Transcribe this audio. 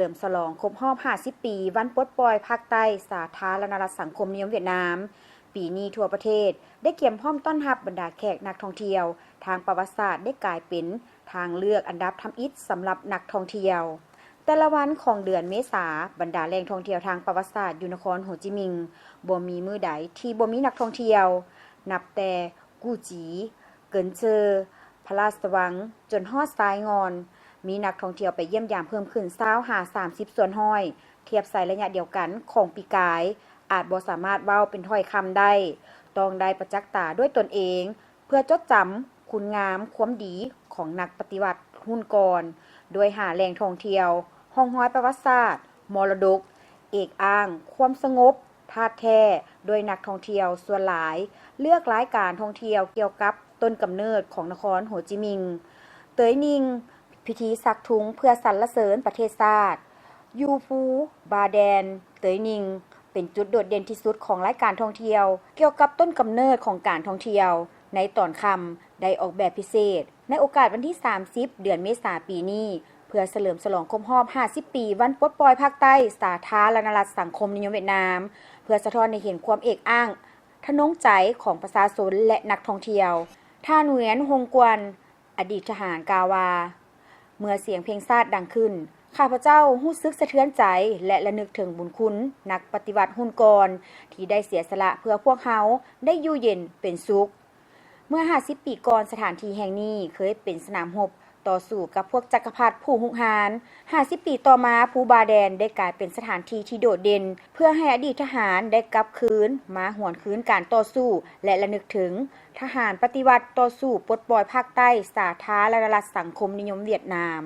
ลิมฉลองครบรอบ50 ปีวันปลดปล่อยภาคใต้สาธารณรัฐสังคมนิยมเวียดนามปีนี้ทั่วประเทศได้เตรียมพร้อมต้อนรับบรรดาแขกนักท่องเที่ยวทางประวัติศาสตร์ได้กลายเป็นทางเลือกอันดับทำอิฐสำหรับนักท่องเที่ยวแต่ละวันของเดือนเมษาบรรดาแหล่งท่องเที่ยวทางประวัติศาสตร์อยู่นครโฮจิมินห์บ่มีมื้อใดที่บ่มีนักท่องเที่ยวนับแต่กูจีเกินเจอพระราชวังจนฮอดสายงอนมีนักท่องเที่ยวไปเยี่ยมยามเพิ่มขึ้น20-30 ส่วนห้อยเทียบใส่ระยะเดียวกันของปีกายอาจบ่สามารถเว้าเป็นถ้อยคำได้ต้องได้ประจักษ์ตาด้วยตนเองเพื่อจดจำคุณงามความดีของนักปฏิวัติรุ่นก่อนโดยหาแหล่งท่องเที่ยวห้องห้อยประวัติศาสตร์มรดกเอกอ้างความสงบธาตุแท้โดยนักท่องเที่ยวส่วนหลายเลือกรายการท่องเที่ยวเกี่ยวกับต้นกำเนิดของนครโฮจิมินห์เตยนิงพิธีซักทุงเพื่อสรรเสริญประเทศชาติยูฟูบาแดนเตยนิงเป็นจุดโดดเด่นที่สุดของรายการท่องเที่ยวเกี่ยวกับต้นกำเนิดของการท่องเที่ยวในตอนค่ำได้ออกแบบพิเศษในโอกาสวันที่30 เดือนเมษายนปีนี้เพื่อเฉลิมฉลองครบรอบ50 ปีวันปลดปล่อยภาคใต้สาธารณรัฐสังคมนิยมเวียดนามเพื่อสะท้อนให้เห็นความเอกอ้างทะนงใจของประชาชนและนักท่องเที่ยวท่าเหวียนฮงกวนอดีตทหารกาวาเมื่อเสียงเพลงชาติดังขึ้นข้าพเจ้ารู้สึกสะเทือนใจและระลึกถึงบุญคุณนักปฏิวัติรุ่นก่อนที่ได้เสียสละเพื่อพวกเขาได้อยู่เย็นเป็นสุขเมื่อ50 ปีก่อนสถานที่แห่งนี้เคยเป็นสนามรบต่อสู้กับพวกจักรพรรดิผู้หุกหาญ50 ปีต่อมาภูบาแดนได้กลายเป็นสถานที่ที่โดดเด่นเพื่อให้อดีตทหารได้กลับคืนมาหวนคืนการต่อสู้และระลึกถึงทหารปฏิวัติต่อสู้ปลดปล่อยภาคใต้สาธารณรัฐสังคมนิยมเวียดนาม